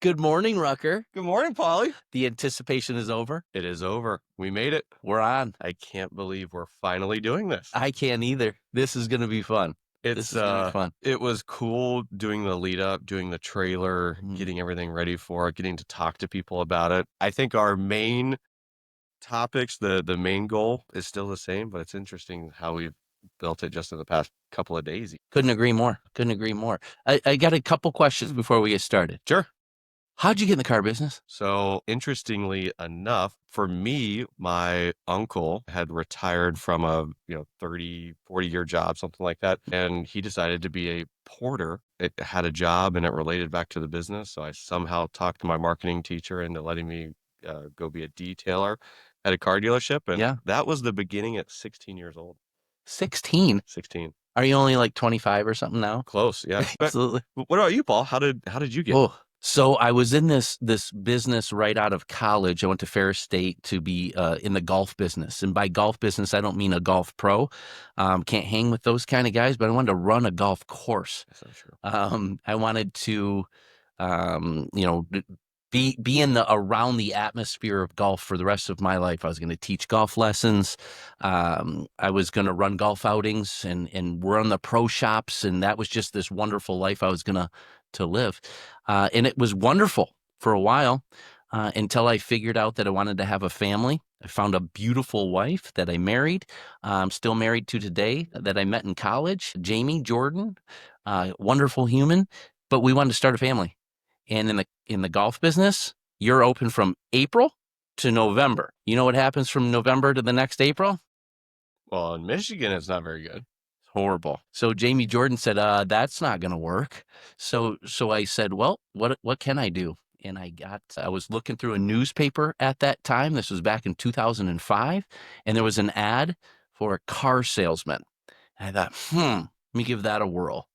Good morning, Rucker. Good morning, Polly. The anticipation is over. It is over. We made it. We're on. I can't believe we're finally doing this. I can't either. This is going to be fun. It's Fun. it was cool doing the lead up, doing the trailer, getting everything ready for it, getting to talk to people about it. I think our main topics, the main goal is still the same, but it's interesting how we've built it just in the past couple of days. Couldn't agree more. Couldn't agree more. I got a couple questions before we get started. Sure. How'd you get in the car business? So interestingly enough, for me, my uncle had retired from a 30, 40-year job, something like that. And he decided to be a porter. It had a job and it related back to the business. So I somehow talked to my marketing teacher into letting me go be a detailer at a car dealership. And that was the beginning at 16 years old. 16? 16. Are you only like 25 or something now? Close, yeah. Absolutely. What about you, Paul? How did you get? Oh, so I was in this business right out of college. I went to Ferris State to be in the golf business. And by golf business, I don't mean a golf pro. Can't hang with those kind of guys, but I wanted to run a golf course. That's not true. I wanted to, be in around the atmosphere of golf for the rest of my life. I was going to teach golf lessons. I was going to run golf outings and run the pro shops. And that was just this wonderful life I was going to live. And it was wonderful for a while until I figured out that I wanted to have a family. I found a beautiful wife that I married. I'm still married to today, that I met in college, Jamie Jordan, wonderful human, but we wanted to start a family. And in the golf business, you're open from April to November. You know what happens from November to the next April? Well, in Michigan, it's not very good. Horrible. So Jamie Jordan said, that's not going to work. So I said, well, what can I do? And I was looking through a newspaper at that time. This was back in 2005. And there was an ad for a car salesman. And I thought, let me give that a whirl.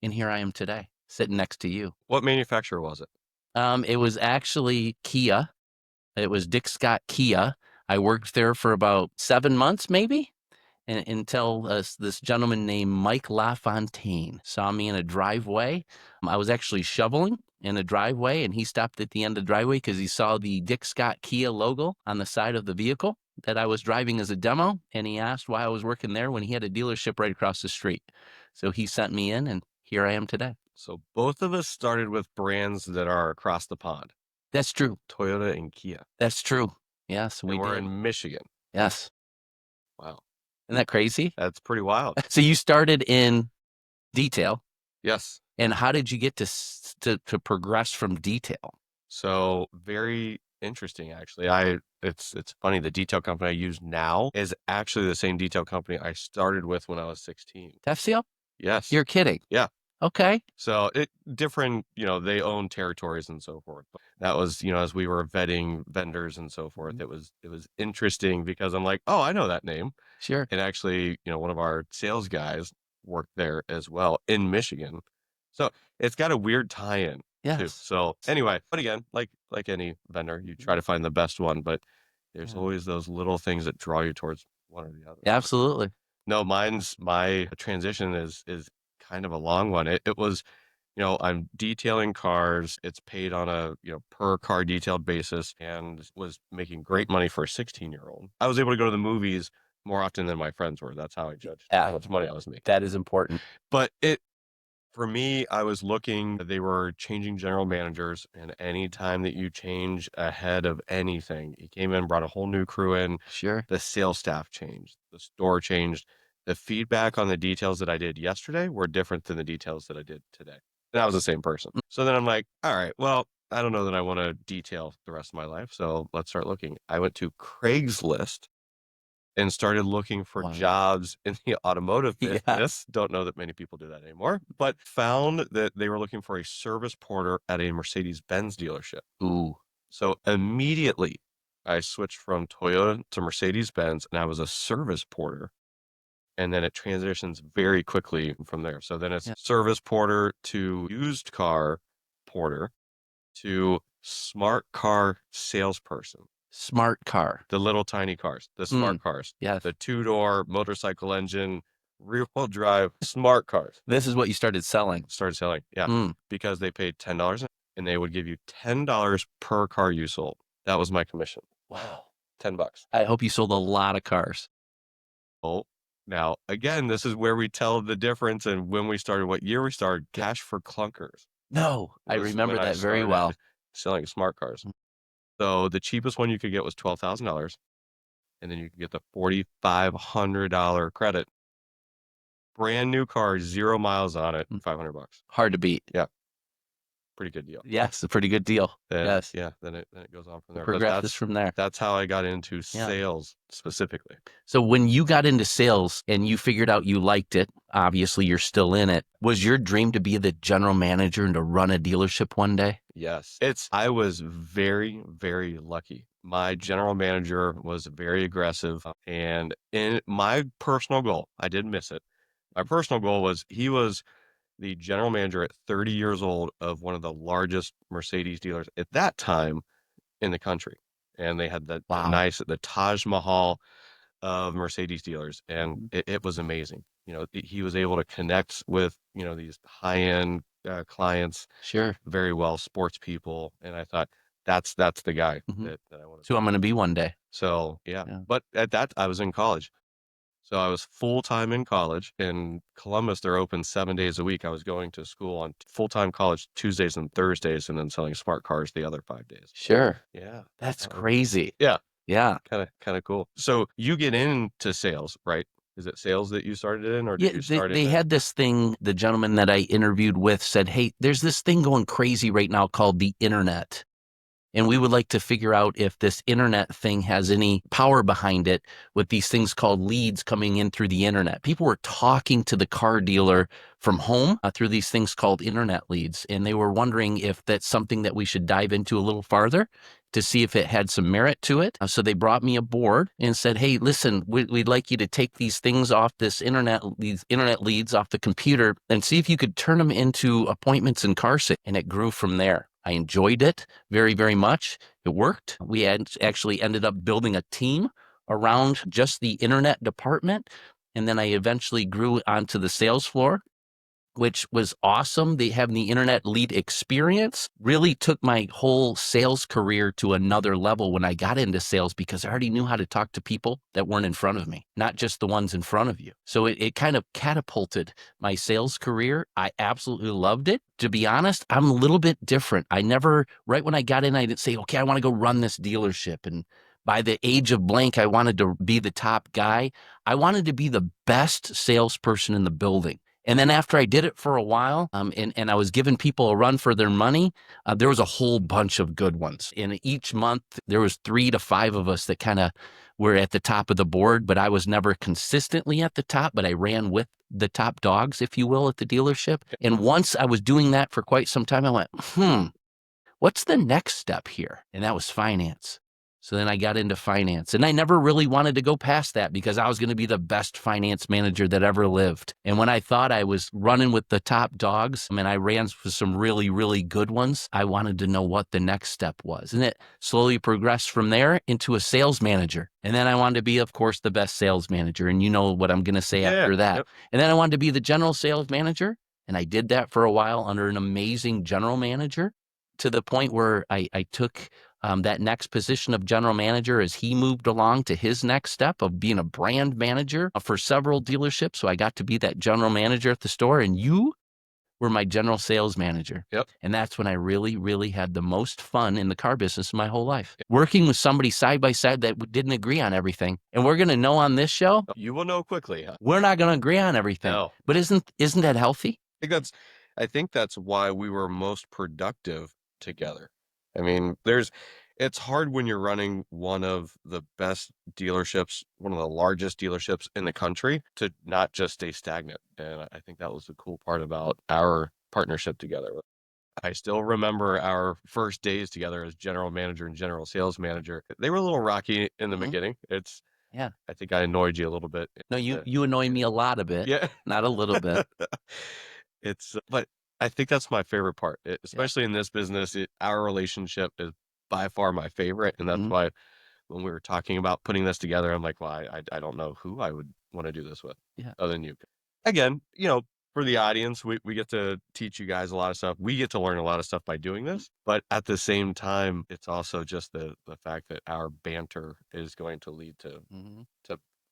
And here I am today, sitting next to you. What manufacturer was it? It was actually Kia. It was Dick Scott Kia. I worked there for about 7 months, maybe. Until this gentleman named Mike LaFontaine saw me in a driveway. I was actually shoveling in a driveway, and he stopped at the end of the driveway because he saw the Dick Scott Kia logo on the side of the vehicle that I was driving as a demo, and he asked why I was working there when he had a dealership right across the street. So he sent me in, and here I am today. So both of us started with brands that are across the pond. That's true. Toyota and Kia. That's true. Yes, we were did. in Michigan. Yes. Wow. Isn't that crazy? That's pretty wild. So you started in detail. Yes. And how did you get to progress from detail? So very interesting, actually. It's funny. The detail company I use now is actually the same detail company I started with when I was 16. TFCL? Yes. You're kidding. Yeah. Okay. So different, they own territories and so forth. But that was, as we were vetting vendors and so forth, it was interesting because I'm like, oh, I know that name. Sure. And actually, one of our sales guys worked there as well in Michigan. So it's got a weird tie-in. Yes. Too. So anyway, but again, like any vendor, you try to find the best one, but there's always those little things that draw you towards one or the other. Absolutely. No, my transition is kind of a long one. It was, I'm detailing cars. It's paid on a, per car detailed basis and was making great money for a 16-year-old. I was able to go to the movies more often than my friends were. That's how I judged how much money I was making. That is important. But for me, I was looking, they were changing general managers, and any time that you change a head of anything, he came in, brought a whole new crew in. Sure. The sales staff changed. The store changed. The feedback on the details that I did yesterday were different than the details that I did today. And I was the same person. So then I'm like, all right, well, I don't know that I want to detail the rest of my life. So let's start looking. I went to Craigslist and started looking for jobs in the automotive business. Don't know that many people do that anymore, but found that they were looking for a service porter at a Mercedes-Benz dealership. Ooh. So immediately I switched from Toyota to Mercedes-Benz, and I was a service porter. And then it transitions very quickly from there. So then it's service porter to used car porter to smart car salesperson. Smart car. The little tiny cars, the smart cars. Yeah. The 2-door motorcycle engine, rear-wheel drive, smart cars. This is what you started selling. Yeah. Because they paid $10 and they would give you $10 per car you sold. That was my commission. Wow. $10. I hope you sold a lot of cars. Oh, now again, this is where we tell the difference and when we started, what year we started. Yeah. Cash for clunkers No, I was when remember I that very started well. selling smart cars. So the cheapest one you could get was $12,000, and then you could get the $4,500 credit. Brand new car, 0 miles on it, Mm. $500. Hard to beat. Yeah, pretty good deal. Yes, a pretty good deal. Then Yes. yeah, then it goes on from It there. But progresses from there. that's how I got into Yeah. sales specifically. So when you got into sales and you figured out you liked it, obviously you're still in it. Was your dream to be the general manager and to run a dealership one day? Yes. I was very, very lucky. My general manager was very aggressive. And in my personal goal, I did miss it. My personal goal was he was the general manager at 30 years old of one of the largest Mercedes dealers at that time in the country. And they had Wow. the Taj Mahal of Mercedes dealers. And Mhm. it was amazing. He was able to connect with, these high-end clients Sure. very well, sports people, and I thought that's the guy Mhm. that I want to So be. I'm going to be one day. So yeah, Yeah. but at that I was in college, so I was full time in college in Columbus. They're open 7 days a week. I was going to school on full time college Tuesdays and Thursdays, and then selling smart cars the other 5 days. Sure. Yeah, That's that was crazy. yeah, Yeah. kind of cool. So you get into sales, right? Is it sales that you started in, or Yeah, did you they, start they into? had this thing, the gentleman that I interviewed with said, hey, there's this thing going crazy right now called the internet. And we would like to figure out if this internet thing has any power behind it with these things called leads coming in through the internet. People were talking to the car dealer from home through these things called internet leads. And they were wondering if that's something that we should dive into a little farther to see if it had some merit to it. So they brought me aboard and said, hey, listen, we'd like you to take these things off these internet leads off the computer and see if you could turn them into appointments in car sales. And it grew from there. I enjoyed it very, very much. It worked. We had actually ended up building a team around just the internet department. And then I eventually grew onto the sales floor, which was awesome. They have the internet lead experience, really took my whole sales career to another level when I got into sales because I already knew how to talk to people that weren't in front of me, not just the ones in front of you. So it kind of catapulted my sales career. I absolutely loved it. To be honest, I'm a little bit different. Right when I got in, I didn't say, okay, I want to go run this dealership. And by the age of blank, I wanted to be the top guy. I wanted to be the best salesperson in the building. And then after I did it for a while, and I was giving people a run for their money, there was a whole bunch of good ones. And each month there was 3 to 5 of us that kind of were at the top of the board, but I was never consistently at the top, but I ran with the top dogs, if you will, at the dealership. And once I was doing that for quite some time, I went, what's the next step here? And that was finance. So then I got into finance, and I never really wanted to go past that because I was going to be the best finance manager that ever lived. And when I thought I was running with the top dogs, and I ran for some really, really good ones, I wanted to know what the next step was. And it slowly progressed from there into a sales manager. And then I wanted to be, of course, the best sales manager. And you know what I'm going to say Yeah, after that. yep. And then I wanted to be the general sales manager. And I did that for a while under an amazing general manager, to the point where I took that next position of general manager as he moved along to his next step of being a brand manager for several dealerships. So I got to be that general manager at the store, and you were my general sales manager. Yep. And that's when I really, really had the most fun in the car business in my whole life. Working with somebody side by side that didn't agree on everything. And we're going to know on this show, You will know quickly, huh? we're not going to agree on everything. No. But isn't that healthy? I think that's why we were most productive together. I mean, it's hard when you're running one of the best dealerships, one of the largest dealerships in the country, to not just stay stagnant. And I think that was the cool part about our partnership together. I still remember our first days together as general manager and general sales manager. They were a little rocky in the Mhm. beginning. Yeah. I think I annoyed you a little bit. No, you annoy me a lot a bit, Yeah. not a little bit. But I think that's my favorite part, Yeah. especially in this business. Our relationship is by far my favorite, and that's Mhm. why when we were talking about putting this together, I'm like, well, I don't know who I would want to do this with Yeah. other than you. Again, for the audience, we get to teach you guys a lot of stuff. We get to learn a lot of stuff by doing this, but at the same time, it's also just the fact that our banter is going to lead to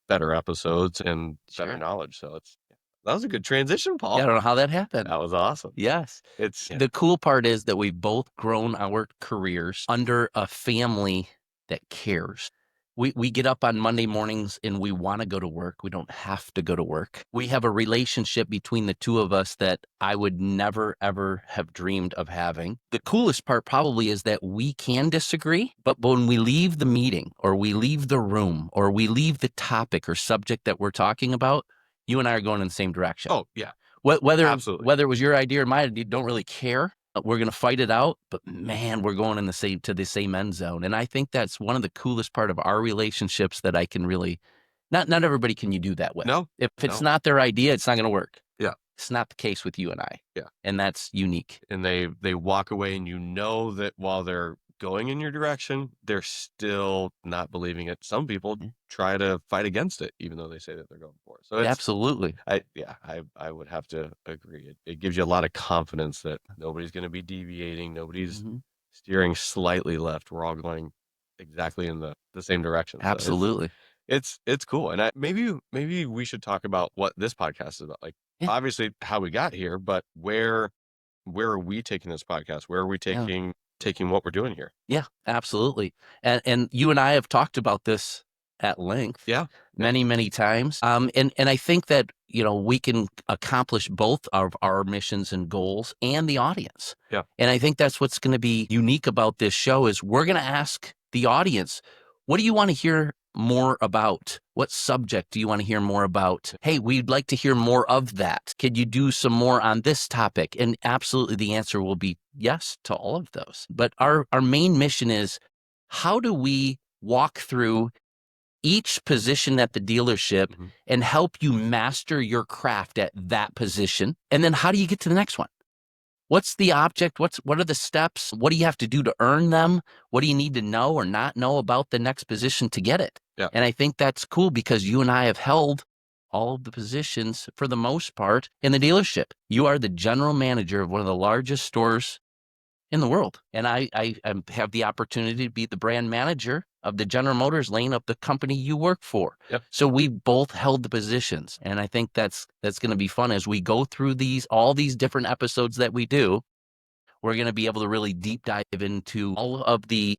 better episodes and better Sure. knowledge. So that was a good transition, Yeah, Paul. I don't know how that happened. That was awesome. Yes. It's The cool part is that we've both grown our careers under a family that cares. We get up on Monday mornings and we want to go to work. We don't have to go to work. We have a relationship between the two of us that I would never, ever have dreamed of having. The coolest part probably is that we can disagree, but when we leave the meeting or we leave the room or we leave the topic or subject that we're talking about, you and I are going in the same direction. oh yeah, absolutely. Whether it was your idea or my idea, don't really care. We're going to fight it out, but man, we're going in to the same end zone. And I think that's one of the coolest part of our relationships that I can really, not everybody can you do that with. No, If it's no. not their idea, it's not going to work. Yeah. It's not the case with you and I. Yeah. And that's unique. And they walk away, and you know that while they're going in your direction, they're still not believing it. Some people try to fight against it, even though they say that they're going for it. So it's Absolutely. I would have to agree. It gives you a lot of confidence that nobody's going to be deviating, nobody's steering slightly left. We're all going exactly in the same direction. So Absolutely. it's cool. And maybe we should talk about what this podcast is about. Like Yeah. obviously how we got here, but where are we taking this podcast? Where are we taking what we're doing here? Yeah, absolutely. And you and I have talked about this at length. Yeah. Many, many times. And I think that, we can accomplish both of our missions and goals and the audience. Yeah. And I think that's what's going to be unique about this show is we're going to ask the audience, what do you want to hear more about? What subject do you want to hear more about? Hey, we'd like to hear more of that. Could you do some more on this topic? And absolutely the answer will be yes to all of those. But our main mission is how do we walk through each position at the dealership and help you master your craft at that position? And then how do you get to the next one? What's the object? What are the steps? What do you have to do to earn them? What do you need to know or not know about the next position to get it? Yeah. And I think that's cool because you and I have held all of the positions for the most part in the dealership. You are the general manager of one of the largest stores in the world. And I have the opportunity to be the brand manager of the General Motors lane of the company you work for. Yep. So we both held the positions. And I think that's going to be fun as we go through all these different episodes that we do. We're going to be able to really deep dive into all of the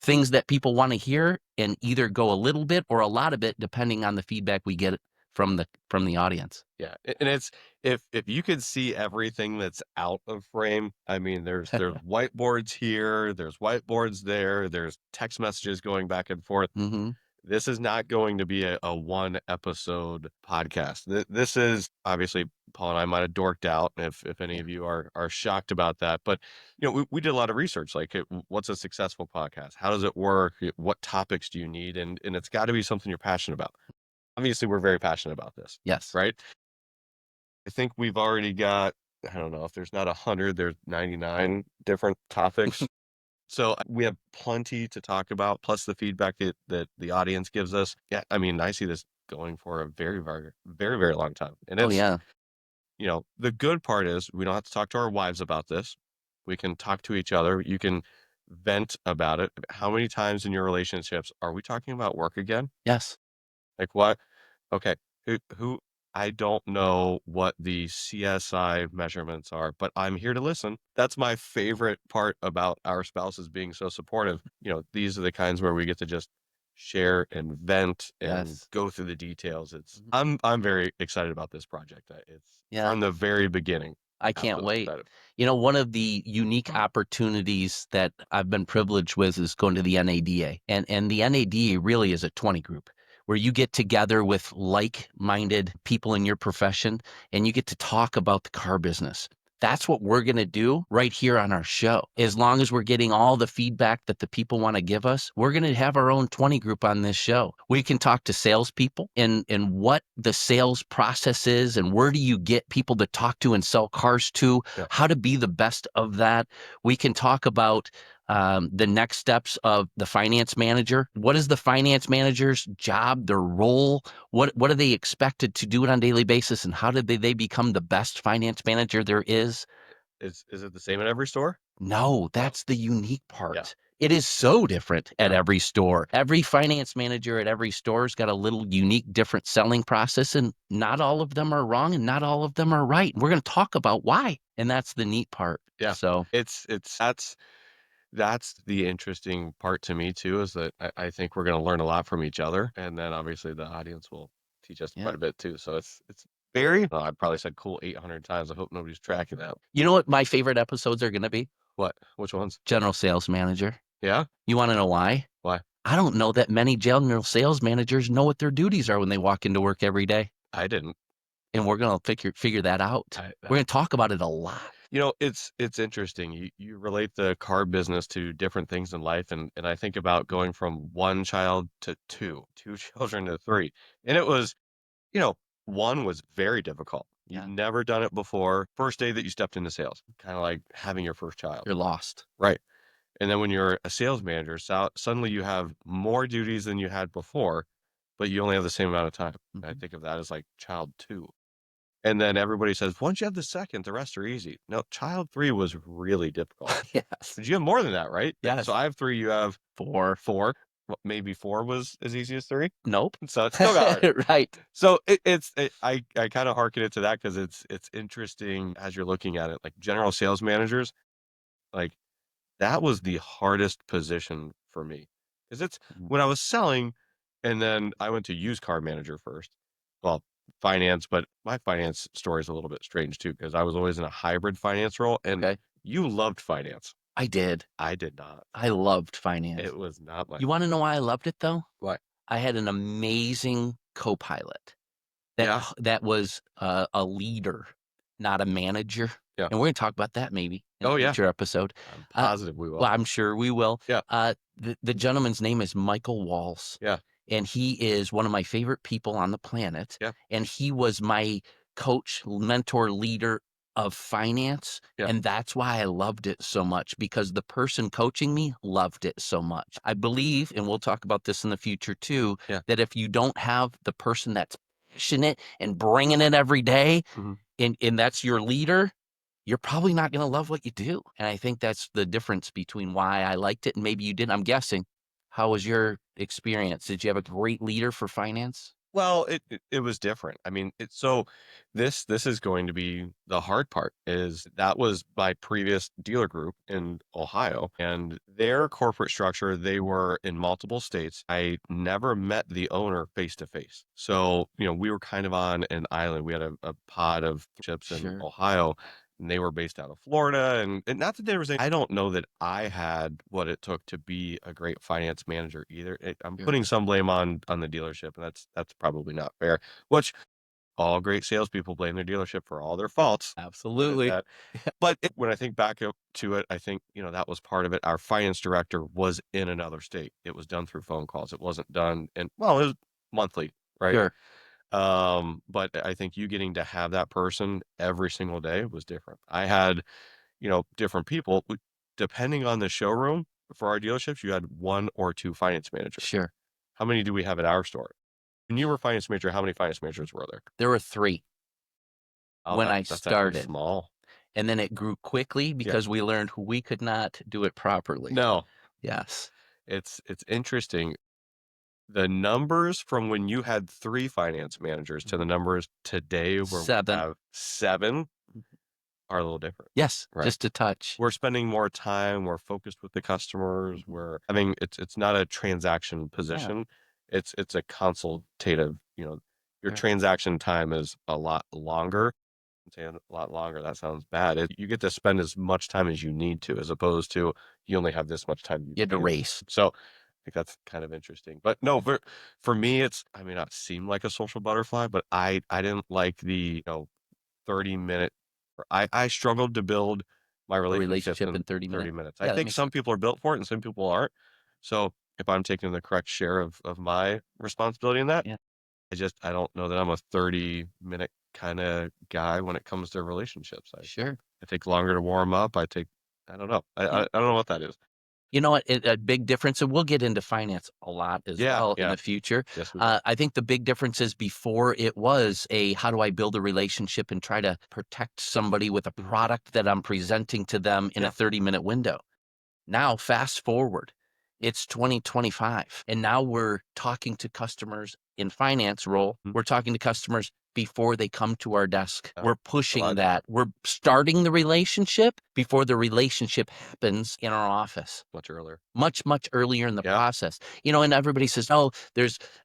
things that people want to hear and either go a little bit or a lot of it, depending on the feedback we get from the audience. Yeah. And it's if you could see everything that's out of frame, I mean, there's whiteboards here, there's whiteboards there, there's text messages going back and forth. This is not going to be a one episode podcast. This is obviously Paul and I might have dorked out if any of you are shocked about that. But we did a lot of research, like what's a successful podcast? How does it work? What topics do you need? And it's got to be something you're passionate about. Obviously, we're very passionate about this. Yes. Right. I think we've already got, I don't know if there's not 100, there's 99 different topics. So we have plenty to talk about, plus the feedback that the audience gives us. Yeah, I mean, I see this going for a very, very, very, very long time. And it's, the good part is we don't have to talk to our wives about this. We can talk to each other. You can vent about it. How many times in your relationships are we talking about work again? Yes. Like what? Okay. Who I don't know what the CSI measurements are, but I'm here to listen. That's my favorite part about our spouses being so supportive. These are the kinds where we get to just share and vent and go through the details. I'm very excited about this project. It's from the very beginning. I can't wait. One of the unique opportunities that I've been privileged with is going to the NADA. And the NADA really is a 20 group where you get together with like-minded people in your profession and you get to talk about the car business. That's what we're going to do right here on our show. As long as we're getting all the feedback that the people want to give us, we're going to have our own 20 group on this show. We can talk to salespeople and what the sales process is and where do you get people to talk to and sell cars to, how to be the best of that. We can talk about the next steps of the finance manager. What is the finance manager's job, their role? What are they expected to do it on a daily basis, and how did they become the best finance manager there is? Is it the same at every store? No, that's the unique Yeah. part. It is so different at Yeah. every store. Every finance manager at every store's got a little unique, different selling process, and not all of them are wrong and not all of them are right. We're going to talk about why, and that's the neat part. Yeah. So, It's that's the interesting part to me too, is that I think we're gonna learn a lot from each other, and then obviously the audience will teach us yeah. quite a bit too. So it's very I probably said cool 800 times. I hope nobody's tracking that. You know what my favorite episodes are going to be? What? Which ones? General sales manager. Yeah? You want to know why? Why? I don't know that many general sales managers know what their duties are when they walk into work every day. I didn't. And we're going to figure that out. I We're going to talk about it a lot. it's interesting. You relate the car business to different things in life, and I think about going from one child to two children to three. And it was, you know, one was very difficult. You'd Yeah. never done it before. First day that you stepped into sales, kind of like having your first child. You're lost. Right. And then when you're a sales manager, suddenly you have more duties than you had before, but you only have the same amount of time. I Mhm. think of that as like child two. And then everybody says, once you have the second, the rest are easy. No, child three was really difficult. Yes. But you have more than that, right? So Yes. I have three, you have 4. four. Well, maybe four was as easy as three. Nope. So it still got harder. Right. So I kind of hearken it to that because it's interesting as you're looking at it. Like general sales managers, like that was the hardest position for me because it's Mhm. when I was selling, and then I went to used car manager first. Well, finance, but my finance story is a little bit strange too because I was always in a hybrid finance role, and Okay. you loved finance. I did. I did not. I loved finance. It was not my You wanna know why I loved it, though? why. I had an amazing co-pilot Yeah. that was a leader, not a manager, Yeah. and we're gonna talk about that maybe in a Oh yeah. future episode. I'm Uh, positive we will. well, I'm sure we will. Yeah. The gentleman's name is Michael Walls, Yeah. and he is one of my favorite people on the planet, Yeah. and he was my coach, mentor, leader of finance, Yeah. and that's why I loved it so much because the person coaching me loved it so much. I believe, and we'll talk about this in the future too, Yeah. that if you don't have the person that's passionate and bringing it every day, Mhm. and that's your leader, you're probably not going to love what you do. And I think that's the difference between why I liked it and maybe you didn't. I'm guessing. How was your experience? Did you have a great leader for finance? Well, it was different. I mean, this is going to be the hard part is that was my previous dealer group in Ohio and their corporate structure, they were in multiple states. I never met the owner face to face. So, we were kind of on an island. We had a pod of chips in Sure. Ohio and they were based out of Florida. And not that there was, I don't know that I had what it took to be a great finance manager either. I'm Sure. putting some blame on the dealership, and that's probably not fair. Which all great salespeople blame their dealership for all their faults. Admit Absolutely. that. But when I think back to it, I think that was part of it. Our finance director was in another state. It was done through phone calls. It wasn't done, and well, it was monthly, right? Sure. But I think you getting to have that person every single day was different. I had different people. Depending on the showroom for our dealerships, you had one or two finance managers. Sure. How many do we have at our store? When you were finance manager, how many finance managers were there? There were 3 Oh, when I that's actually started, small. and then it grew quickly Yeah. because we learned we could not do it properly. No, Yes. it's interesting. The numbers from when you had 3 finance managers to the Mhm. numbers today where we 7. have 7 are a little different, Yes, right? just a touch. We're spending more time, we're focused with the customers, Mhm. we're having it's not a transaction Yeah, position, it's a consultative, your sure. transaction time is a lot longer. I'm saying a lot longer, that sounds bad. You get to spend as much time as you need to, as opposed to you only have this much time You had to to do. race. So, I think that's kind of interesting. But no, for me, it's I may not seem like a social butterfly, but I didn't like the, 30-minute I struggled to build my A relationships relationship in in 30 30 minutes. minutes. I Yeah, that think makes some sense. people are built for it and some people aren't. So if I'm taking the correct share of my responsibility in that, Yeah, I don't know that I'm a 30-minute kind of guy when it comes to relationships. sure. I take longer to warm up. I don't know. I Yeah. don't know what that is. You know what? A big difference, and we'll get into finance a lot as well in the future. Yes, we will. I think the big difference is before it was a how do I build a relationship and try to protect somebody with a product that I'm presenting to them in a 30-minute window. Now, fast forward, it's 2025, and now we're talking to customers in finance role. We're talking to customers before they come to our desk. We're pushing that. We're starting the relationship before the relationship happens in our office. Much earlier. Much, much earlier in the process. And everybody says, oh,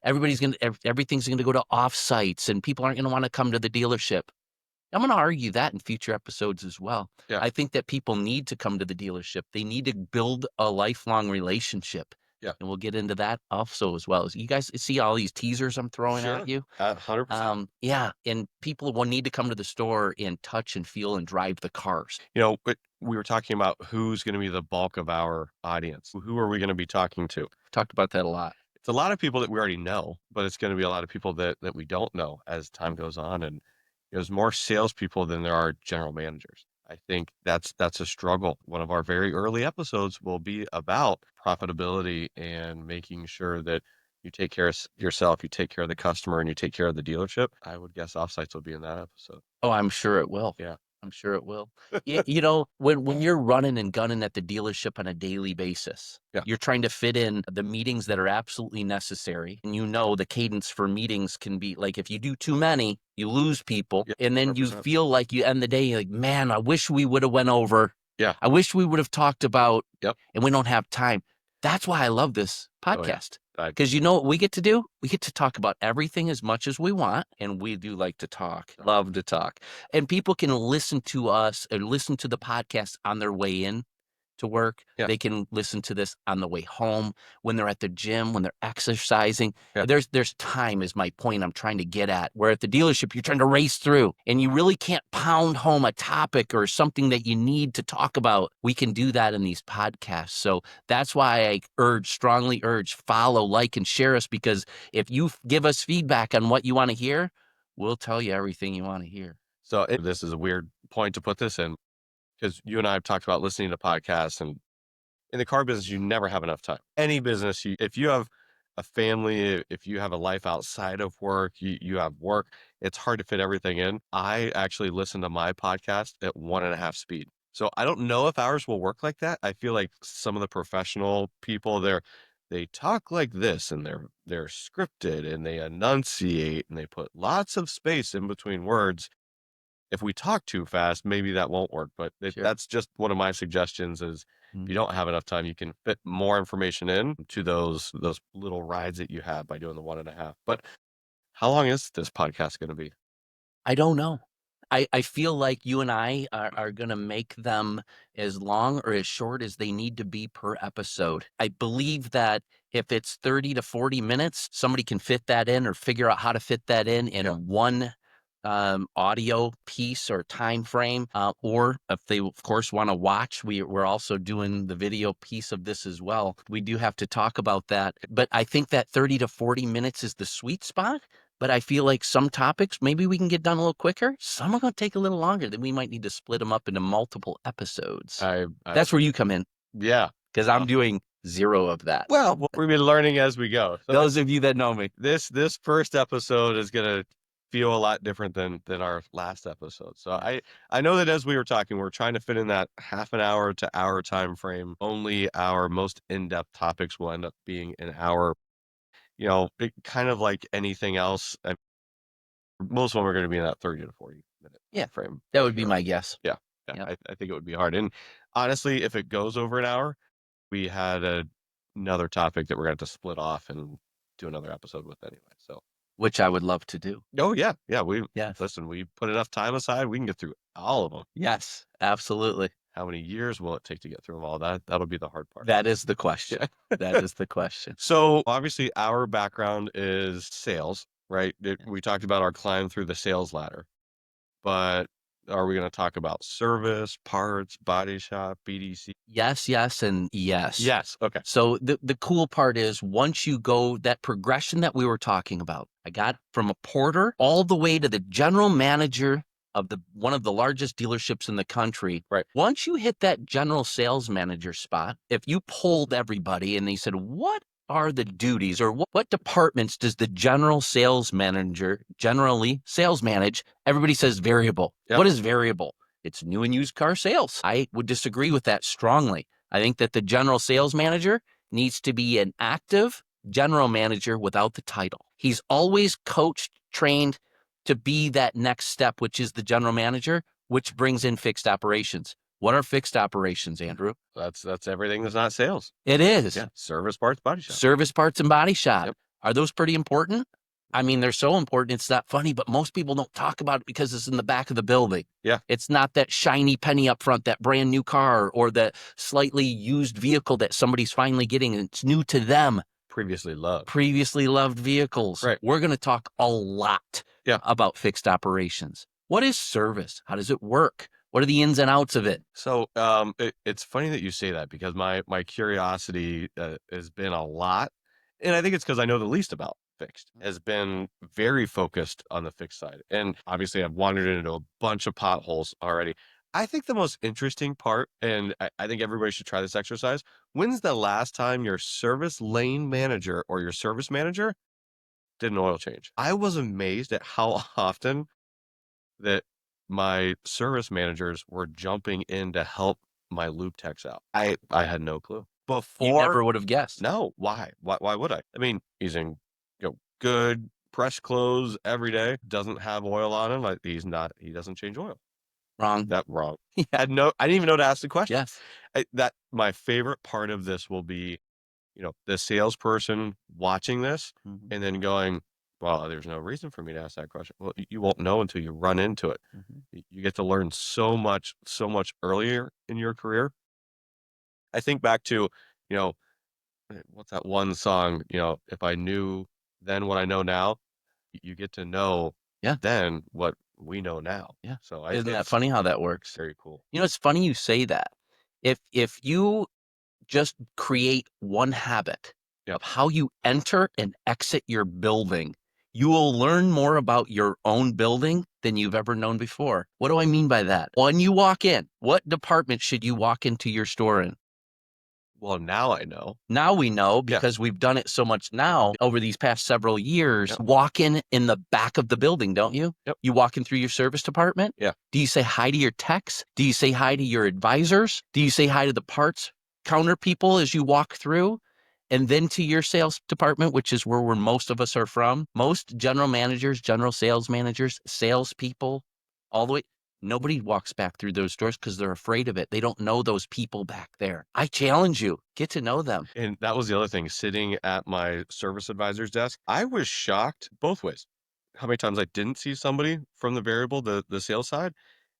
everything's going to go to off sites and people aren't going to want to come to the dealership. I'm going to argue that in future episodes as well. Yeah. I think that people need to come to the dealership. They need to build a lifelong relationship. Yeah. And we'll get into that also as well. You guys see all these teasers I'm throwing at you? 100%. Yeah. And people will need to come to the store and touch and feel and drive the cars. But we were talking about who's going to be the bulk of our audience. Who are we going to be talking to? Talked about that a lot. It's a lot of people that we already know, but it's going to be a lot of people that we don't know as time goes on. And there's more salespeople than there are general managers. I think that's a struggle. One of our very early episodes will be about profitability and making sure that you take care of yourself, you take care of the customer, and you take care of the dealership. I would guess offsites will be in that episode. Oh, I'm sure it will. Yeah. I'm sure it will. When you're running and gunning at the dealership on a daily basis, you're trying to fit in the meetings that are absolutely necessary. And the cadence for meetings can be like, if you do too many, you lose people. Yeah, and then 100%. you feel like you end the day, you're like, man, I wish we would have went over. Yeah. I wish we would have talked about, Yep. and we don't have time. That's why I love this podcast. Oh, yeah. Because you know what we get to do? We get to talk about everything as much as we want, and we do like to talk. Love to talk. And people can listen to us and listen to the podcast on their way in to work. Yeah. They can listen to this on the way home, when they're at the gym, when they're exercising. Yeah. There's time is my point I'm trying to get at. Where at the dealership, you're trying to race through and you really can't pound home a topic or something that you need to talk about. We can do that in these podcasts. So that's why I strongly urge, follow, like, and share us, because if you give us feedback on what you want to hear, we'll tell you everything you want to hear. So this is a weird point to put this in, because you and I have talked about listening to podcasts, and in the car business, you never have enough time. Any business, if you have a family, if you have a life outside of work, you have work, it's hard to fit everything in. I actually listen to my podcast at 1.5 speed. So I don't know if ours will work like that. I feel like some of the professional people they talk like this, and they're scripted, and they enunciate, and they put lots of space in between words. If we talk too fast, maybe that won't work. But that's just one of my suggestions is if you don't have enough time, you can fit more information in to those little rides that you have by doing the 1.5. But how long is this podcast going to be? I don't know. I feel like you and I are going to make them as long or as short as they need to be per episode. I believe that if it's 30 to 40 minutes, somebody can fit that in or figure out how to fit that in one audio piece or time frame, or if they of course want to watch, we're also doing the video piece of this as well. We do have to talk about that, but I think that 30 to 40 minutes is the sweet spot. But I feel like some topics maybe we can get done a little quicker. Some are going to take a little longer. Then we might need to split them up into multiple episodes. That's where you come in. Yeah, because I'm doing zero of that. Well, we've been learning as we go. So those of you that know me, this first episode is going to feel a lot different than our last episode. So I know that as we were talking, we're trying to fit in that half an hour to hour time frame. Only our most in-depth topics will end up being an hour. Kind of like anything else. Most of them are going to be in that 30 to 40 minute frame. That would be my guess. Yeah. I think it would be hard. And honestly, if it goes over an hour, we had another topic that we're going to have to split off and do another episode with anyway. So, which I would love to do. Oh yeah. Listen, we put enough time aside. We can get through all of them. Yes, absolutely. How many years will it take to get through them all? That'll be the hard part. That is the question. That is the question. So obviously our background is sales, right? We talked about our climb through the sales ladder, but are we going to talk about service, parts, body shop, BDC? Yes, and yes. Yes. Okay. So the cool part is once you go that progression that we were talking about, I got from a porter all the way to the general manager of one of the largest dealerships in the country. Right. Once you hit that general sales manager spot, if you polled everybody and they said, what are the duties or what departments does the general sales manager generally sales manage? Everybody says variable. Yep. What is variable? It's new and used car sales. I would disagree with that strongly. I think that the general sales manager needs to be an active general manager without the title. He's always coached, trained to be that next step, which is the general manager, which brings in fixed operations. What are fixed operations, Andrew? That's everything that's not sales. It is. Yeah. Service, parts, body shop. Service, parts, and body shop. Yep. Are those pretty important? I mean, they're so important, it's not funny, but most people don't talk about it because it's in the back of the building. Yeah. It's not that shiny penny up front, that brand new car, or the slightly used vehicle that somebody's finally getting and it's new to them. Previously loved vehicles. Right. We're going to talk a lot about fixed operations. What is service? How does it work? What are the ins and outs of it? So it's funny that you say that because my curiosity has been a lot. And I think it's because I know the least about fixed, has been very focused on the fixed side. And obviously I've wandered into a bunch of potholes already. I think the most interesting part, and I think everybody should try this exercise, when's the last time your service lane manager or your service manager did an oil change? I was amazed at how often that my service managers were jumping in to help my lube techs out. I had no clue. Before, you never would have guessed. No, why? Why would I? I mean, he's in good fresh clothes every day, doesn't have oil on him. Like he doesn't change oil. Wrong. Wrong. I didn't even know to ask the question. Yes. That my favorite part of this will be, the salesperson watching this and then going, well, there's no reason for me to ask that question. Well, you won't know until you run into it. You get to learn so much earlier in your career. I think back to, what's that one song? If I knew then what I know now, you get to know then what we know now. Yeah. So isn't that funny how that works? Very cool. It's funny you say that. If you just create one habit of how you enter and exit your building, you will learn more about your own building than you've ever known before. What do I mean by that? When you walk in, what department should you walk into your store in? Well, now I know. Now we know because we've done it so much now over these past several years. Walk in the back of the building, don't you? Yep. You walk in through your service department? Yeah. Do you say hi to your techs? Do you say hi to your advisors? Do you say hi to the parts counter people as you walk through? And then to your sales department, which is where most of us are from. Most general managers, general sales managers, salespeople, all the way. Nobody walks back through those doors because they're afraid of it. They don't know those people back there. I challenge you, get to know them. And that was the other thing, sitting at my service advisor's desk, I was shocked both ways. How many times I didn't see somebody from the variable, the sales side,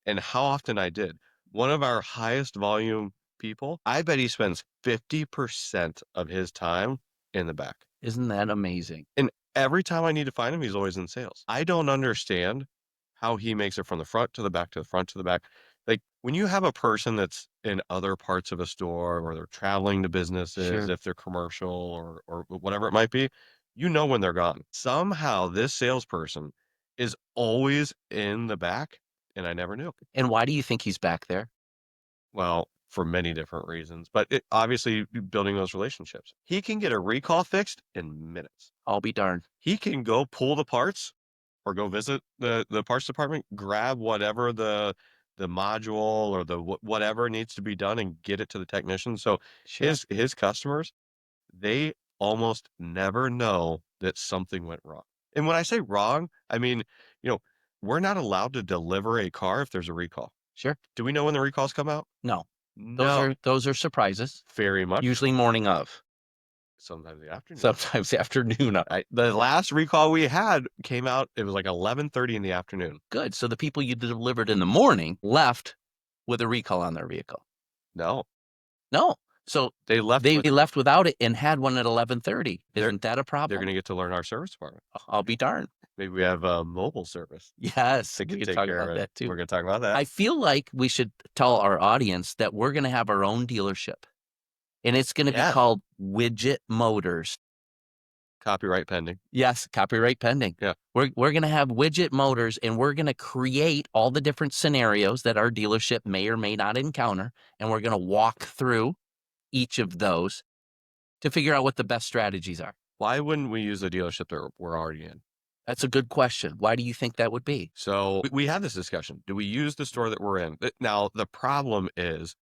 and how often I did. One of our highest volume people, I bet he spends 50% of his time in the back. Isn't that amazing? And every time I need to find him, he's always in sales. I don't understand how he makes it from the front to the back to the front to the back. Like when you have a person that's in other parts of a store or they're traveling to businesses, if they're commercial or whatever it might be, when they're gone. Somehow this salesperson is always in the back and I never knew. And why do you think he's back there? Well, for many different reasons, but obviously building those relationships. He can get a recall fixed in minutes. I'll be darned. He can go pull the parts or go visit the parts department, grab whatever the module or the whatever needs to be done and get it to the technician. So his customers, they almost never know that something went wrong. And when I say wrong, I mean, we're not allowed to deliver a car if there's a recall. Sure. Do we know when the recalls come out? No. Those are surprises. Very much. Usually morning of. Sometimes the afternoon. Sometimes the afternoon. The last recall we had came out, it was like 11:30 in the afternoon. Good. So the people you delivered in the morning left with a recall on their vehicle. No. So they left. They left without it and had one at 11:30. Isn't that a problem? They're going to get to learn our service department. I'll be darned. Maybe we have a mobile service. Yes, we can take talk care about of it. that too. We're going to talk about that. I feel like we should tell our audience that we're going to have our own dealership, and it's going to be called Widget Motors. Copyright pending. Yes, copyright pending. Yeah. We're going to have widget motors, and we're going to create all the different scenarios that our dealership may or may not encounter, and we're going to walk through each of those to figure out what the best strategies are. Why wouldn't we use the dealership that we're already in? That's a good question. Why do you think that would be? So we had this discussion. Do we use the store that we're in? Now, the problem is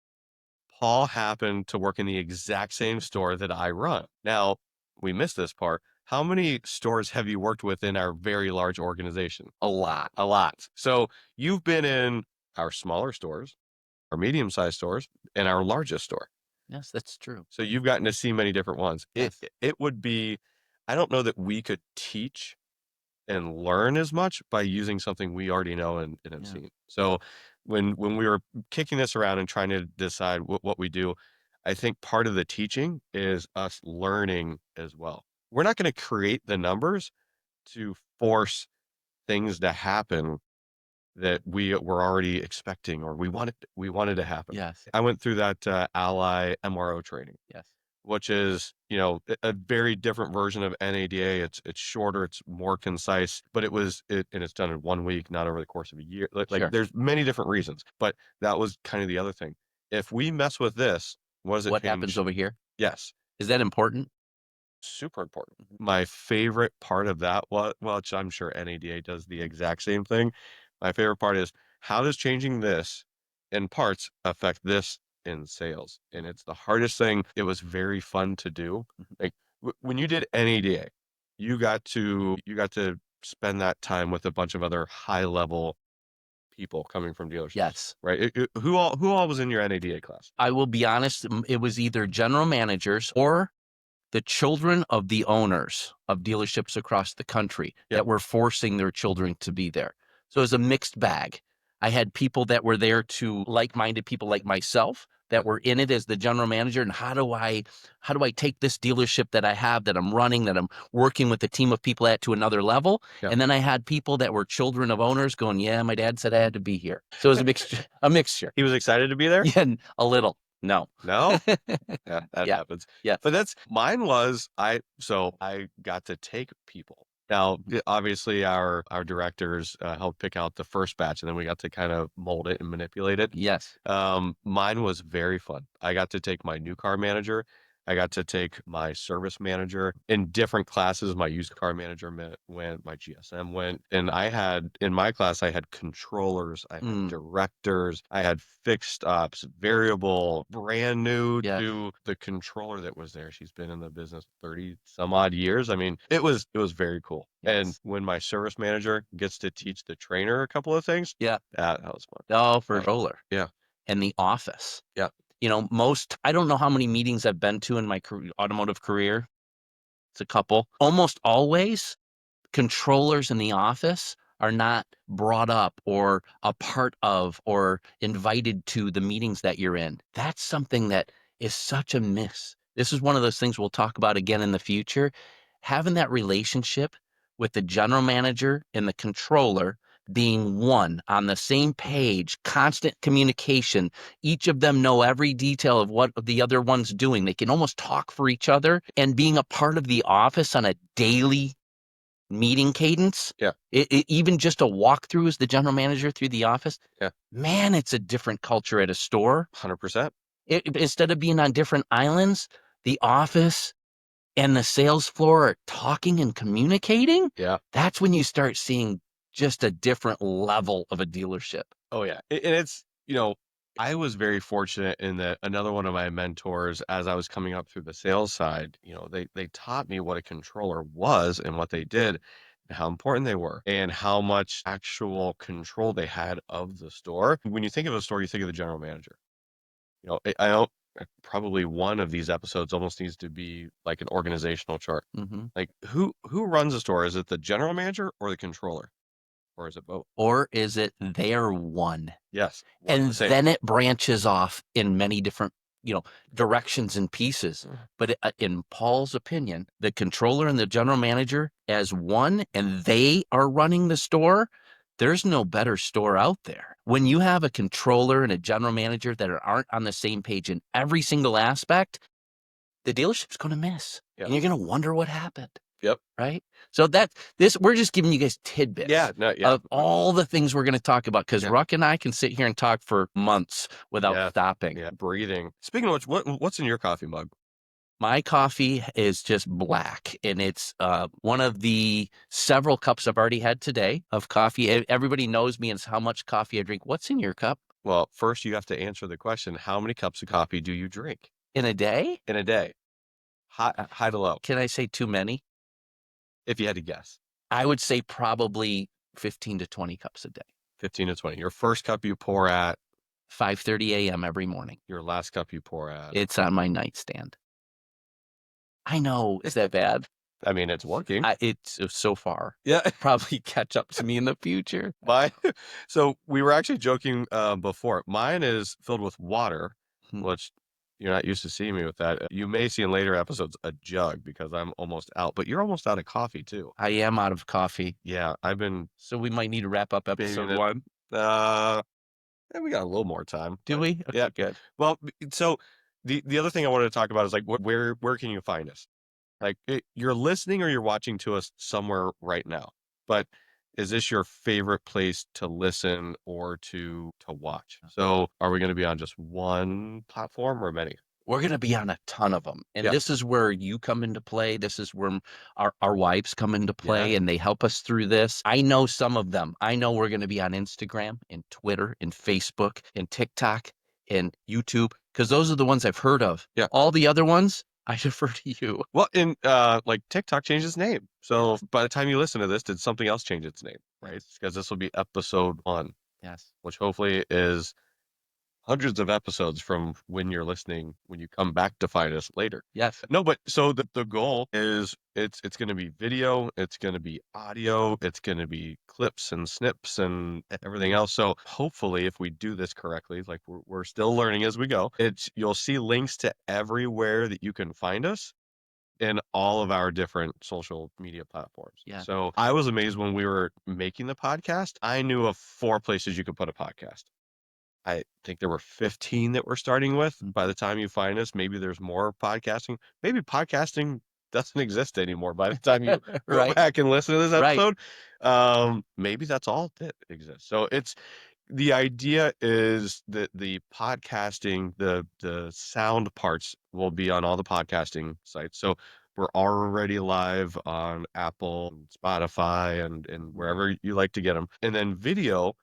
Paul happened to work in the exact same store that I run. Now, we missed this part. How many stores have you worked with in our very large organization? A lot. A lot. So you've been in our smaller stores, our medium-sized stores, and our largest store. Yes, that's true. So you've gotten to see many different ones. Yes. It would be, I don't know that we could teach and learn as much by using something we already know and have seen. So when we were kicking this around and trying to decide what we do, I think part of the teaching is us learning as well. We're not going to create the numbers to force things to happen that we were already expecting or we wanted to happen. Yes. I went through that Ally MRO training. Yes. Which is, a very different version of NADA. It's shorter, it's more concise, but and it's done in 1 week, not over the course of a year. Sure. There's many different reasons, but that was kind of the other thing. If we mess with this, what does it What change? happens over here? Yes. Is that important? Super important. My favorite part of that, which I'm sure NADA does the exact same thing. My favorite part is how does changing this in parts affect this in sales? And it's the hardest thing. It was very fun to do. Like when you did NADA, you got to spend that time with a bunch of other high level people coming from dealerships. Yes. Right. Who all was in your NADA class? I will be honest, it was either general managers or the children of the owners of dealerships across the country that were forcing their children to be there. So it was a mixed bag. I had people that were there to like-minded people like myself that were in it as the general manager. And how do I take this dealership that I have, that I'm running, that I'm working with a team of people at to another level? Yeah. And then I had people that were children of owners going, yeah, my dad said I had to be here. So it was a mixture. He was excited to be there? Yeah, a little. No. No? Yeah, that happens. Yeah. But mine was, I got to take people. Now, obviously our directors helped pick out the first batch, and then we got to kind of mold it and manipulate it. Yes. Mine was very fun. I got to take my new car manager. I got to take my service manager in different classes. My used car manager went, my GSM went, and in my class, I had controllers, I had directors, I had fixed ops, variable, brand new to the controller that was there. She's been in the business 30 some odd years. I mean, it was very cool. Yes. And when my service manager gets to teach the trainer a couple of things, that was fun. Oh, for sure. Yeah. And the office. Yeah. I don't know how many meetings I've been to in my automotive career. It's a couple. Almost always, controllers in the office are not brought up or a part of or invited to the meetings that you're in. That's something that is such a miss. This is one of those things we'll talk about again in the future. Having that relationship with the general manager and the controller being one on the same page, constant communication. Each of them know every detail of what the other one's doing. They can almost talk for each other, and being a part of the office on a daily meeting cadence. Yeah. Even just a walkthrough as the general manager through the office. Yeah. Man, it's a different culture at a store. 100%. Instead of being on different islands, the office and the sales floor are talking and communicating. Yeah. That's when you start seeing just a different level of a dealership. Oh yeah. And it's, I was very fortunate in that another one of my mentors, as I was coming up through the sales side, they taught me what a controller was and what they did, and how important they were, and how much actual control they had of the store. When you think of a store, you think of the general manager. I don't, probably one of these episodes almost needs to be like an organizational chart. Mm-hmm. Like who runs the store? Is it the general manager or the controller? Or is it both? Or is it their one? Yes. And then it branches off in many different, directions and pieces. But in Paul's opinion, the controller and the general manager as one, and they are running the store, there's no better store out there. When you have a controller and a general manager that aren't on the same page in every single aspect, the dealership's going to miss. And you're going to wonder what happened. Yep. right? So we're just giving you guys tidbits Yeah. No. Yeah. of all the things we're going to talk about because Yeah. Ruck and I can sit here and talk for months without Yeah. stopping. Yeah. Breathing. Speaking of which, what's in your coffee mug? My coffee is just black, and it's one of the several cups I've already had today of coffee. Everybody knows me and how much coffee I drink. What's in your cup? Well, first you have to answer the question: how many cups of coffee do you drink In a day? in a day? High to low, Can I say too many? if you had to guess. I would say probably 15 to 20 cups a day. 15 to 20. Your first cup you pour at. 5:30 a.m. every morning. Your last cup you pour at. It's on my nightstand. I know. Is that bad? I mean, it's working. It's so far. Yeah. Probably catch up to me in the future. Mine. So we were actually joking before. Mine is filled with water, Hmm. which you're not used to seeing me with that. You may see in later episodes a jug because I'm almost out, but you're almost out of coffee too. I am out of coffee. Yeah, I've been So we might need to wrap up babying episode it. 1. And we got a little more time. Do But we? yeah. Okay, good. Well, so the other thing I wanted to talk about is like where can you find us? Like you're listening or you're watching to us somewhere right now. But is this your favorite place to listen or to watch? So are we going to be on just one platform or many? We're going to be on a ton of them. And Yeah. this is where you come into play. This is where our wives come into Yeah. play and they help us through this. I know some of them. I know we're going to be on Instagram and Twitter and Facebook and TikTok and YouTube because those are the ones I've heard of. Yeah. All the other ones, I defer to you. Well, in like TikTok changed its name. So by the time you listen to this, did something else change its name? Right? Because this will be episode 1, Yes. which hopefully is hundreds of episodes from when you're listening when you come back to find us later. Yes. No, but so the goal is it's going to be video, it's going to be audio, it's going to be clips and snips and everything else. So hopefully if we do this correctly, like we're still learning as we go, it's you'll see links to everywhere that you can find us in all of our different social media platforms. Yeah. So I was amazed when we were making the podcast. I knew of 4 places you could put a podcast. I think there were 15 that we're starting with. By the time you find us, maybe there's more podcasting. Maybe podcasting doesn't exist anymore by the time you go Right. back and listen to this Right. episode. Maybe that's all that exists. So it's the idea is that the podcasting, the sound parts will be on all the podcasting sites. So we're already live on Apple, and Spotify, and wherever you like to get them. And then video,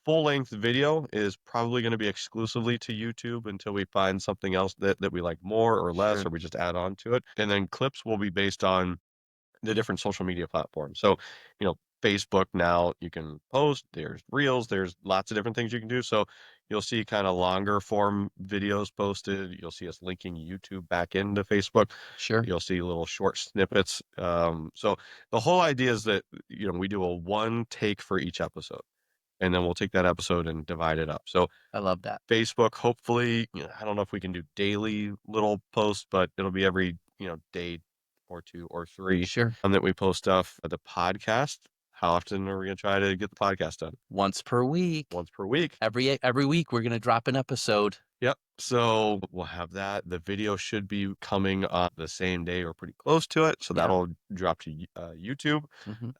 full length video is probably going to be exclusively to YouTube until we find something else that we like more or less, Sure. or we just add on to it. And then clips will be based on the different social media platforms. So, Facebook now you can post, there's reels, there's lots of different things you can do. So you'll see kind of longer form videos posted. You'll see us linking YouTube back into Facebook. Sure. You'll see little short snippets. So the whole idea is that, we do a one take for each episode, and then we'll take that episode and divide it up. So I love that. Facebook, hopefully, I don't know if we can do daily little posts, but it'll be every, day or 2 or 3 Sure. that we post stuff. The podcast, how often are we going to try to get the podcast done? Once per week. Once per week. Every week we're going to drop an episode. Yep. So we'll have that. The video should be coming on the same day or pretty close to it. So Yeah. that'll drop to YouTube.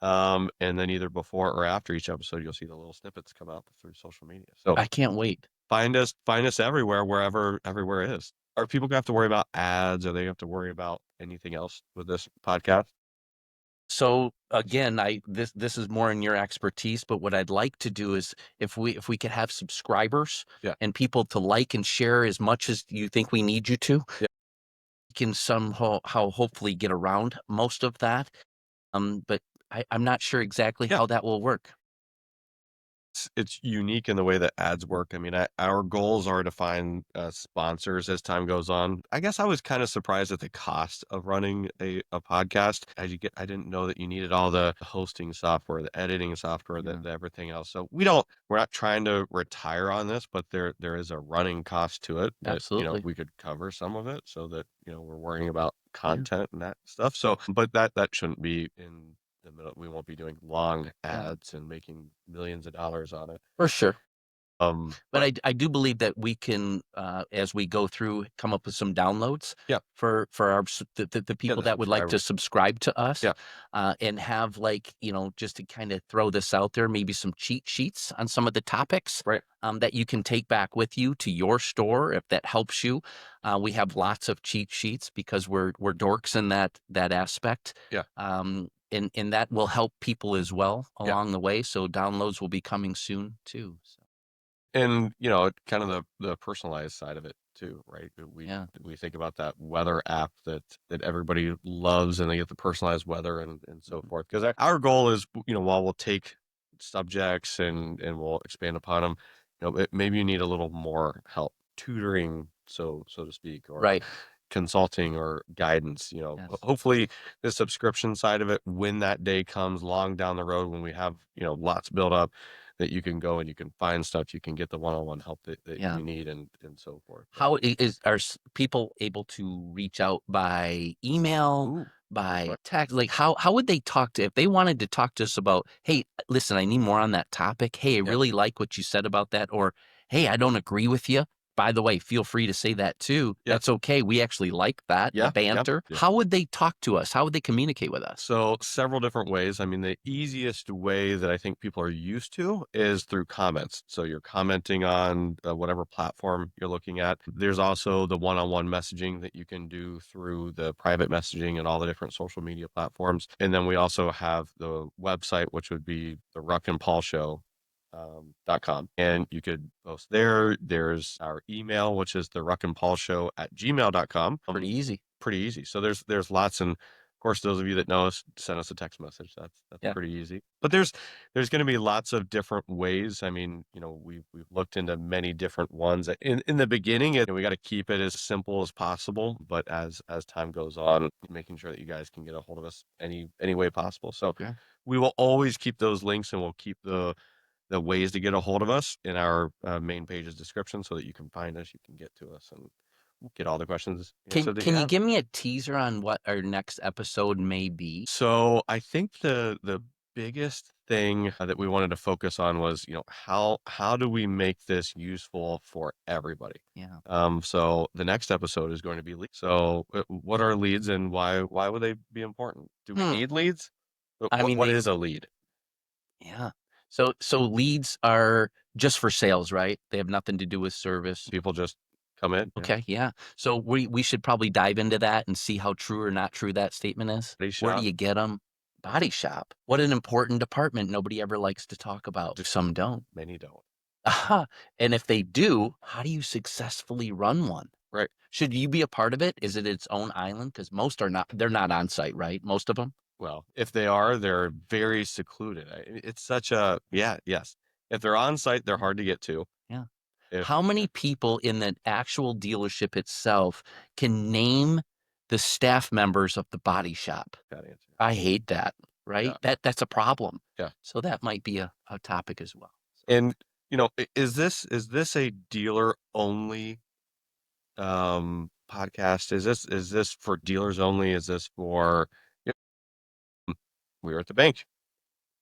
And then either before or after each episode, you'll see the little snippets come out through social media. So I can't wait. find us everywhere, wherever everywhere is. Are people gonna have to worry about ads? Are they gonna have to worry about anything else with this podcast? So again, this is more in your expertise, but what I'd like to do is if we could have subscribers Yeah. and people to like and share as much as you think we need you to, Yeah. we can somehow hopefully get around most of that. But I'm not sure exactly Yeah. how that will work. It's unique in the way that ads work. I mean, our goals are to find sponsors as time goes on. I guess I was kind of surprised at the cost of running a podcast. I didn't know that you needed all the hosting software, the editing software, the everything else. So we're not trying to retire on this, but there is a running cost to it that, Absolutely. we could cover some of it so that, we're worrying about content and that stuff. So, but that shouldn't be in the middle. We won't be doing long ads and making millions of dollars on it. For sure. But I do believe that we can, as we go through, come up with some downloads yeah, for the yeah, people the that would like to subscribers. subscribe to us, Yeah, and have, like, just to kind of throw this out there, maybe some cheat sheets on some of the topics, right. that you can take back with you to your store if that helps you. We have lots of cheat sheets because we're dorks in that aspect. Yeah, And that will help people as well yeah. along the way. So downloads will be coming soon too. So And, kind of the personalized side of it too, right? yeah. We think about that weather app that everybody loves, and they get the personalized weather and so Mhm. forth. Because our goal is, while we'll take subjects and we'll expand upon them, maybe you need a little more help, tutoring, so to speak, or Right. consulting or guidance. Yes. Hopefully the subscription side of it, when that day comes long down the road, when we have, lots built up, that you can go and you can find stuff, you can get the one-on-one help that Yeah. you need and so forth. But People able to reach out by email, ooh, good by question. text? Like how would they talk to if they wanted to talk to us about, hey, listen, I need more on that topic. Hey, I Yeah, really like what you said about that, or hey, I don't agree with you. By the way, feel free to say that too. yeah, That's okay. We actually like that, the yeah, yeah, banter. yeah. How would they talk to us? How would they communicate with us? So several different ways. I mean, the easiest way that I think people are used to is through comments. So you're commenting on whatever platform you're looking at. There's also the one-on-one messaging that you can do through the private messaging and all the different social media platforms. And then we also have the website, which would be the Ruck and Paul Show. .com, and you could post there. There's our email, which is the Ruck and Paul Show at gmail.com. Pretty easy. Pretty easy. So there's lots, and of course, those of you that know us, send us a text message. That's Yeah. pretty easy. But there's going to be lots of different ways. I mean, we've looked into many different ones. In the beginning, we got to keep it as simple as possible. But as time goes on, making sure that you guys can get a hold of us any way possible. So Yeah. we will always keep those links, and we'll keep the ways to get a hold of us in our main page's description, so that you can find us, you can get to us, and get all the questions Can answered that you can you have. give me a teaser on what our next episode may be? So I think the biggest thing that we wanted to focus on was, how do we make this useful for everybody? Yeah. So the next episode is going to be leads. So what are leads, and why would they be important? Do we Hmm. need leads? I mean, What is a lead? yeah. So leads are just for sales, right? They have nothing to do with service. People just come in, yeah. Okay, yeah. So we should probably dive into that and see how true or not true that statement is. Body Where do shop, you get them? Body shop. What an important department nobody ever likes to talk about. just Some don't. many don't. Aha. And if they do, how do you successfully run one? Right. Should you be a part of it? Is it its own island? Because most are not. They're not on site, right? Most of them. Well, if they are, they're very secluded. It's such a, yeah, yes. If they're on site, they're hard to get to. Yeah. If How many people in the actual dealership itself can name the staff members of the body shop? that answer. I hate that, right? Yeah. That's a problem. Yeah. So that might be a topic as well. So And is this a dealer only podcast? Is this for dealers only? Is this for yeah, we were at the bank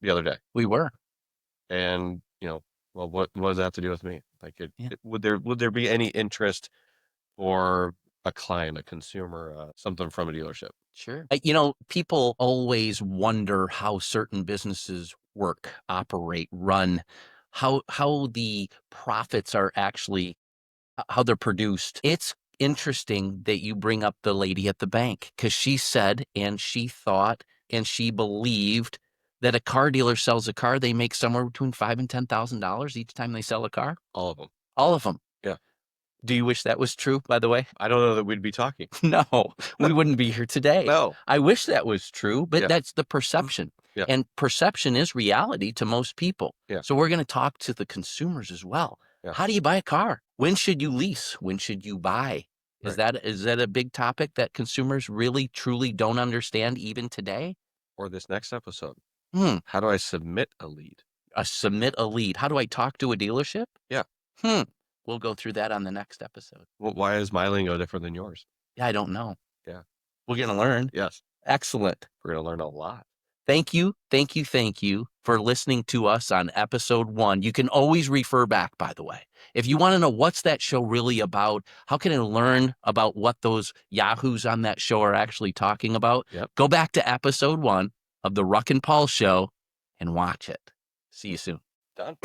the other day, we were. and well, what does that have to do with me? Like Yeah, would there be any interest for a client, a consumer, something from a dealership? sure. People always wonder how certain businesses work, operate, run, how the profits are actually how they're produced. It's interesting that you bring up the lady at the bank because she said and she thought and she believed that a car dealer sells a car, they make somewhere between five and $10,000 each time they sell a car. All of them. All of them. Yeah. Do you wish that was true, by the way? I don't know that we'd be talking. No, we wouldn't be here today. No. I wish that was true, but Yeah. that's the perception. Yeah. And perception is reality to most people. Yeah. So we're going to talk to the consumers as well. Yeah. How do you buy a car? When should you lease? When should you buy? Is Right. that a big topic that consumers really truly don't understand even today? Or this next episode. Hmm. How do I submit a lead? Submit a lead. How do I talk to a dealership? Yeah. Hmm. We'll go through that on the next episode. Well, why is my lingo different than yours? Yeah, I don't know. Yeah. We're going to learn. Yes. Excellent. We're going to learn a lot. Thank you for listening to us on episode 1. You can always refer back, by the way. If you want to know what's that show really about, how can I learn about what those yahoos on that show are actually talking about, Yep. go back to episode 1 of the Ruck and Paul show and watch it. See you soon. Done.